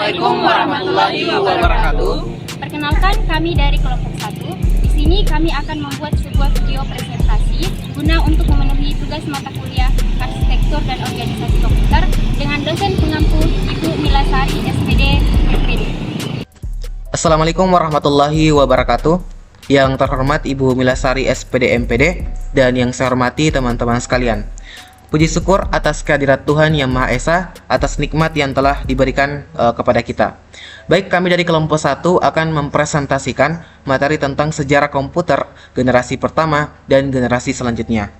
Assalamualaikum warahmatullahi wabarakatuh. Perkenalkan, kami dari kelompok 1. Di sini kami akan membuat sebuah video presentasi guna untuk memenuhi tugas mata kuliah Arsitektur dan Organisasi Komputer dengan dosen pengampu Ibu Milasari, SPD, MPD. Assalamualaikum warahmatullahi wabarakatuh. Yang terhormat Ibu Milasari, SPD, MPD, dan yang saya hormati teman-teman sekalian. Puji syukur atas kehadirat Tuhan Yang Maha Esa atas nikmat yang telah diberikan kepada kita. Baik, kami dari kelompok 1 akan mempresentasikan materi tentang sejarah komputer generasi pertama dan generasi selanjutnya.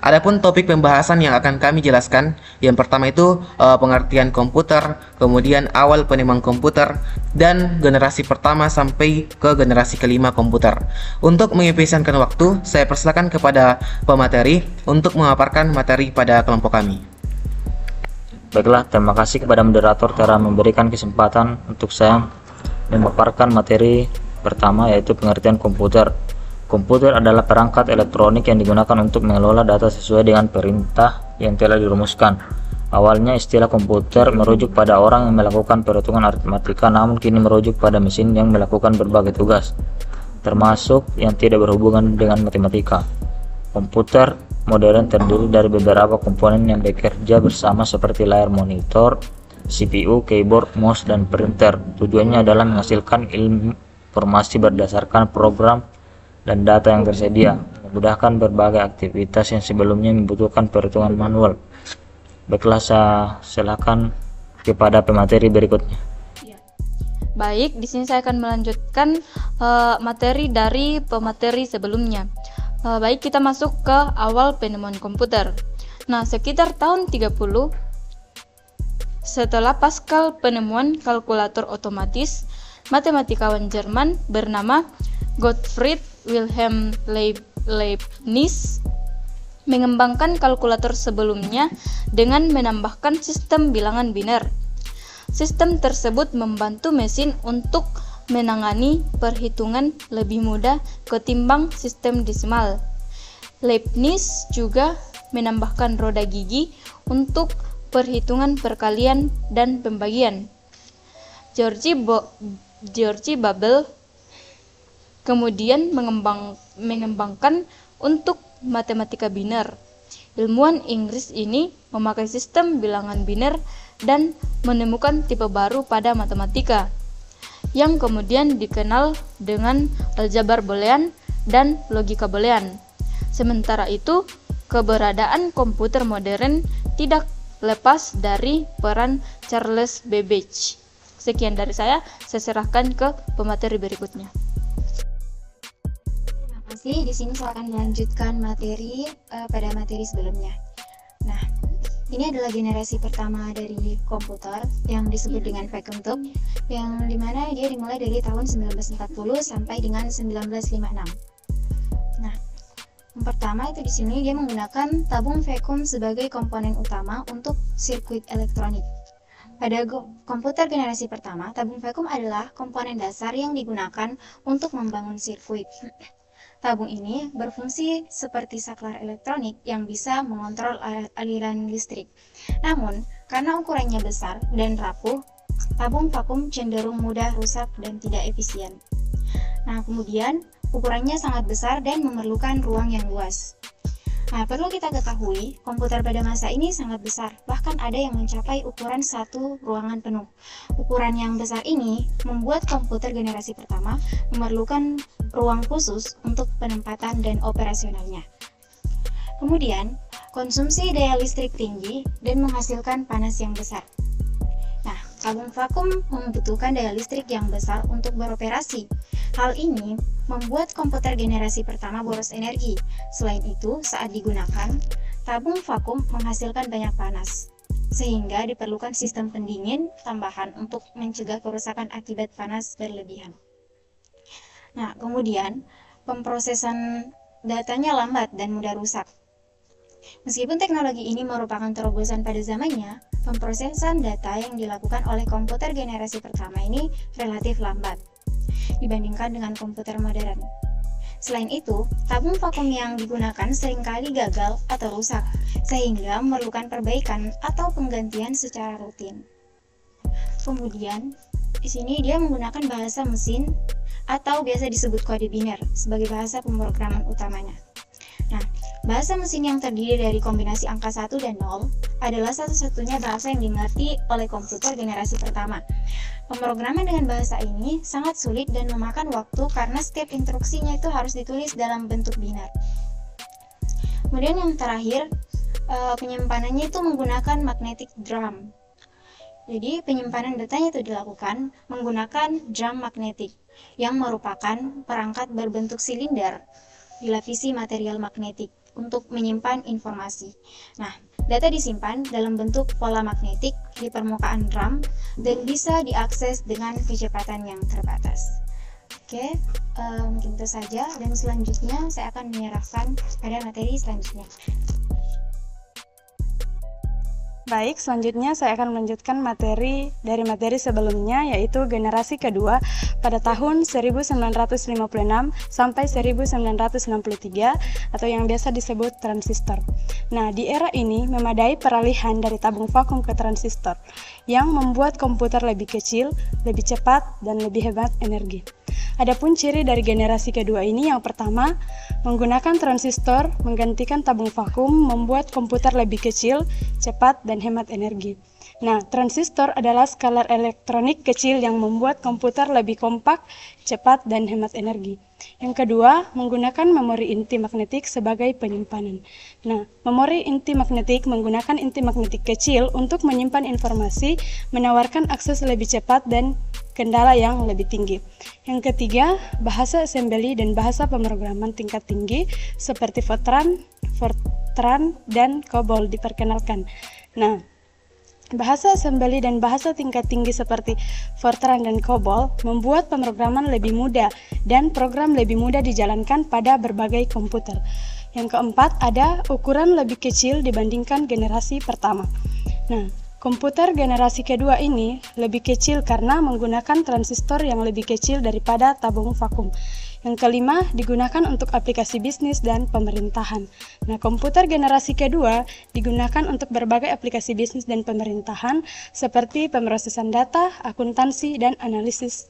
Adapun topik pembahasan yang akan kami jelaskan, yang pertama itu pengertian komputer, kemudian awal penemuan komputer, dan generasi pertama sampai ke generasi kelima komputer. Untuk mengefisienkan waktu, saya persilakan kepada pemateri untuk memaparkan materi pada kelompok kami. Baiklah, terima kasih kepada moderator telah memberikan kesempatan untuk saya memaparkan materi pertama, yaitu pengertian komputer. Komputer adalah perangkat elektronik yang digunakan untuk mengelola data sesuai dengan perintah yang telah dirumuskan. Awalnya istilah komputer merujuk pada orang yang melakukan perhitungan aritmatika, namun kini merujuk pada mesin yang melakukan berbagai tugas, termasuk yang tidak berhubungan dengan matematika. Komputer modern terdiri dari beberapa komponen yang bekerja bersama seperti layar monitor, CPU, keyboard, mouse, dan printer. Tujuannya adalah menghasilkan informasi berdasarkan program dan data yang tersedia, memudahkan berbagai aktivitas yang sebelumnya membutuhkan perhitungan manual. Baiklah, saya silakan kepada pemateri berikutnya. Baik, di sini saya akan melanjutkan materi dari pemateri sebelumnya. Baik, kita masuk ke awal penemuan komputer. Nah, sekitar tahun 30 setelah Pascal penemuan kalkulator otomatis, matematikawan Jerman bernama Gottfried Wilhelm Leibniz mengembangkan kalkulator sebelumnya dengan menambahkan sistem bilangan biner. Sistem tersebut membantu mesin untuk menangani perhitungan lebih mudah ketimbang sistem desimal. Leibniz juga menambahkan roda gigi untuk perhitungan perkalian dan pembagian. George Babel kemudian mengembangkan untuk matematika biner. Ilmuwan Inggris ini memakai sistem bilangan biner dan menemukan tipe baru pada matematika, yang kemudian dikenal dengan aljabar boolean dan logika boolean. Sementara itu, keberadaan komputer modern tidak lepas dari peran Charles Babbage. Sekian dari saya serahkan ke pemateri berikutnya. Di sini saya akan melanjutkan materi pada materi sebelumnya. Nah, ini adalah generasi pertama dari komputer yang disebut dengan vacuum tube, yang dimana dia dimulai dari tahun 1940 sampai dengan 1956. Nah, yang pertama itu di sini dia menggunakan tabung vakum sebagai komponen utama untuk sirkuit elektronik. Pada komputer generasi pertama, tabung vakum adalah komponen dasar yang digunakan untuk membangun sirkuit. Tabung ini berfungsi seperti saklar elektronik yang bisa mengontrol aliran listrik. Namun, karena ukurannya besar dan rapuh, tabung vakum cenderung mudah rusak dan tidak efisien. Nah, kemudian ukurannya sangat besar dan memerlukan ruang yang luas. Nah, perlu kita ketahui, komputer pada masa ini sangat besar, bahkan ada yang mencapai ukuran satu ruangan penuh. Ukuran yang besar ini membuat komputer generasi pertama memerlukan ruang khusus untuk penempatan dan operasionalnya. Kemudian, konsumsi daya listrik tinggi dan menghasilkan panas yang besar. Nah, tabung vakum membutuhkan daya listrik yang besar untuk beroperasi. Hal ini membuat komputer generasi pertama boros energi. Selain itu, saat digunakan, tabung vakum menghasilkan banyak panas, sehingga diperlukan sistem pendingin tambahan untuk mencegah kerusakan akibat panas berlebihan. Nah, kemudian pemrosesan datanya lambat dan mudah rusak. Meskipun teknologi ini merupakan terobosan pada zamannya, pemrosesan data yang dilakukan oleh komputer generasi pertama ini relatif lambat dibandingkan dengan komputer modern. Selain itu, tabung vakum yang digunakan seringkali gagal atau rusak, sehingga memerlukan perbaikan atau penggantian secara rutin. Kemudian di sini dia menggunakan bahasa mesin atau biasa disebut kode biner sebagai bahasa pemrograman utamanya. Nah, bahasa mesin yang terdiri dari kombinasi angka 1 dan 0 adalah satu-satunya bahasa yang dimengerti oleh komputer generasi pertama. Pemrograman dengan bahasa ini sangat sulit dan memakan waktu karena setiap instruksinya itu harus ditulis dalam bentuk biner. Kemudian yang terakhir, penyimpanannya itu menggunakan magnetic drum. Jadi penyimpanan datanya itu dilakukan menggunakan drum magnetik yang merupakan perangkat berbentuk silinder dilapisi material magnetik untuk menyimpan informasi. Nah, data disimpan dalam bentuk pola magnetik di permukaan drum dan bisa diakses dengan kecepatan yang terbatas. Oke, mungkin itu saja dan selanjutnya saya akan menyerahkan pada materi selanjutnya. Baik, selanjutnya saya akan melanjutkan materi dari materi sebelumnya, yaitu generasi kedua pada tahun 1956 sampai 1963 atau yang biasa disebut transistor. Nah, di era ini memadai peralihan dari tabung vakum ke transistor yang membuat komputer lebih kecil, lebih cepat, dan lebih hemat energi. Adapun ciri dari generasi kedua ini, yang pertama, menggunakan transistor menggantikan tabung vakum membuat komputer lebih kecil, cepat, dan hemat energi. Nah, transistor adalah skalar elektronik kecil yang membuat komputer lebih kompak, cepat, dan hemat energi. Yang kedua, menggunakan memori inti magnetik sebagai penyimpanan. Nah, memori inti magnetik menggunakan inti magnetik kecil untuk menyimpan informasi, menawarkan akses lebih cepat dan kendala yang lebih tinggi. Yang ketiga, bahasa assembly dan bahasa pemrograman tingkat tinggi seperti Fortran, dan COBOL diperkenalkan. Nah, bahasa assembly dan bahasa tingkat tinggi seperti Fortran dan COBOL membuat pemrograman lebih mudah dan program lebih mudah dijalankan pada berbagai komputer. Yang keempat, ada ukuran lebih kecil dibandingkan generasi pertama. Nah, komputer generasi kedua ini lebih kecil karena menggunakan transistor yang lebih kecil daripada tabung vakum. Yang kelima, digunakan untuk aplikasi bisnis dan pemerintahan. Nah, komputer generasi kedua digunakan untuk berbagai aplikasi bisnis dan pemerintahan seperti pemrosesan data, akuntansi, dan analisis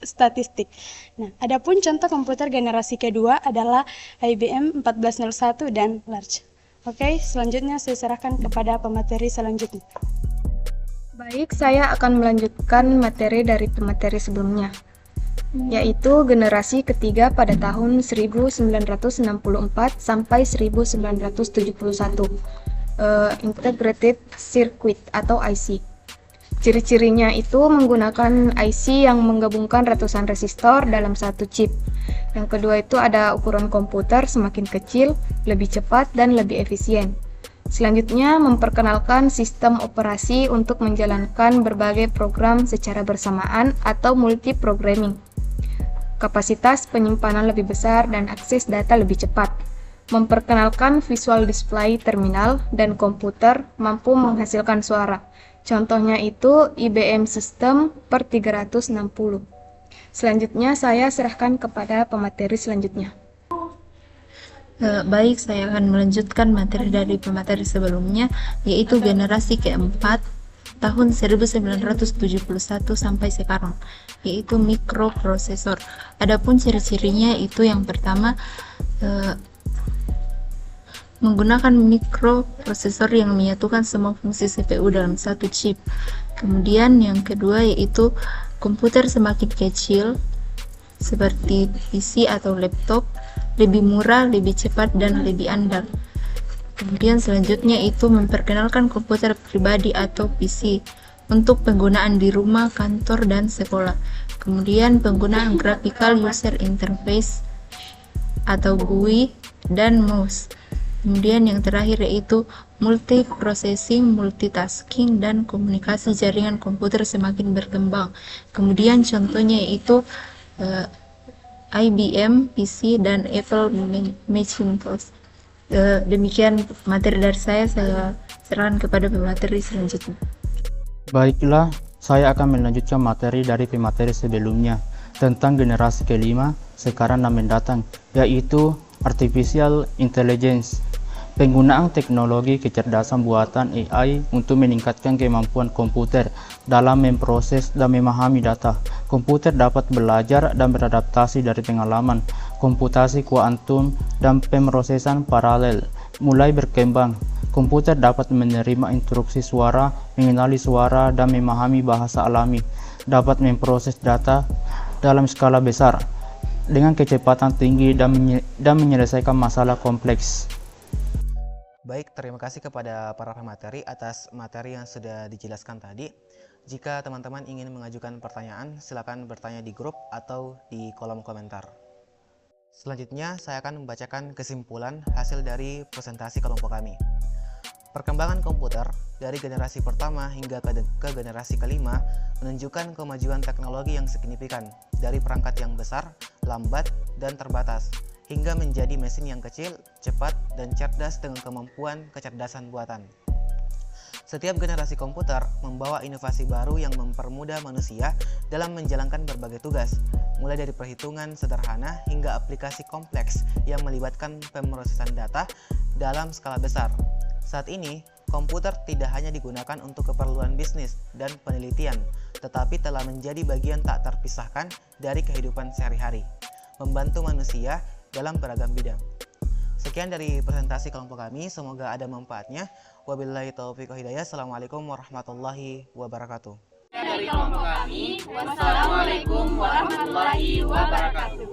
statistik. Nah, adapun contoh komputer generasi kedua adalah IBM 1401 dan Large. Oke, selanjutnya saya serahkan kepada pemateri selanjutnya. Baik, saya akan melanjutkan materi dari pemateri sebelumnya, yaitu generasi ketiga pada tahun 1964 sampai 1971, Integrated Circuit atau IC. Ciri-cirinya itu menggunakan IC yang menggabungkan ratusan resistor dalam satu chip. Yang kedua itu ada ukuran komputer semakin kecil, lebih cepat, dan lebih efisien. Selanjutnya, memperkenalkan sistem operasi untuk menjalankan berbagai program secara bersamaan atau multi-programming. Kapasitas penyimpanan lebih besar dan akses data lebih cepat. Memperkenalkan visual display terminal dan komputer mampu menghasilkan suara. Contohnya itu IBM System per 360. Selanjutnya, saya serahkan kepada pemateri selanjutnya. Baik, saya akan melanjutkan materi dari pemateri sebelumnya, yaitu generasi keempat tahun 1971 sampai sekarang, yaitu mikroprosesor. Adapun ciri-cirinya itu yang pertama, menggunakan mikroprosesor yang menyatukan semua fungsi CPU dalam satu chip. Kemudian yang kedua yaitu komputer semakin kecil seperti PC atau laptop, lebih murah, lebih cepat, dan lebih andal. Kemudian selanjutnya itu memperkenalkan komputer pribadi atau PC untuk penggunaan di rumah, kantor, dan sekolah. Kemudian penggunaan Graphical User Interface atau GUI dan mouse. Kemudian yang terakhir yaitu multiprocessing, multitasking, dan komunikasi jaringan komputer semakin berkembang. Kemudian contohnya yaitu IBM PC dan Apple Macintosh. Demikian materi dari saya serahkan kepada pemateri selanjutnya. Baiklah, saya akan melanjutkan materi dari pemateri sebelumnya tentang generasi kelima sekarang dan mendatang, yaitu Artificial Intelligence. Penggunaan teknologi kecerdasan buatan AI untuk meningkatkan kemampuan komputer dalam memproses dan memahami data. Komputer dapat belajar dan beradaptasi dari pengalaman. Komputasi kuantum dan pemrosesan paralel mulai berkembang. Komputer dapat menerima instruksi suara, mengenali suara, dan memahami bahasa alami. Dapat memproses data dalam skala besar dengan kecepatan tinggi dan menyelesaikan masalah kompleks. Baik, terima kasih kepada para pemateri atas materi yang sudah dijelaskan tadi. Jika teman-teman ingin mengajukan pertanyaan, silakan bertanya di grup atau di kolom komentar. Selanjutnya, saya akan membacakan kesimpulan hasil dari presentasi kelompok kami. Perkembangan komputer dari generasi pertama hingga ke generasi kelima menunjukkan kemajuan teknologi yang signifikan dari perangkat yang besar, lambat, dan terbatas, hingga menjadi mesin yang kecil, cepat, dan cerdas dengan kemampuan kecerdasan buatan. Setiap generasi komputer membawa inovasi baru yang mempermudah manusia dalam menjalankan berbagai tugas, mulai dari perhitungan sederhana hingga aplikasi kompleks yang melibatkan pemrosesan data dalam skala besar. Saat ini, komputer tidak hanya digunakan untuk keperluan bisnis dan penelitian, tetapi telah menjadi bagian tak terpisahkan dari kehidupan sehari-hari, membantu manusia dalam beragam bidang. Sekian dari presentasi kelompok kami, semoga ada manfaatnya. Wabillahi taufiq wal hidayah. Assalamualaikum warahmatullahi wabarakatuh. Dari kelompok kami, wassalamualaikum warahmatullahi wabarakatuh.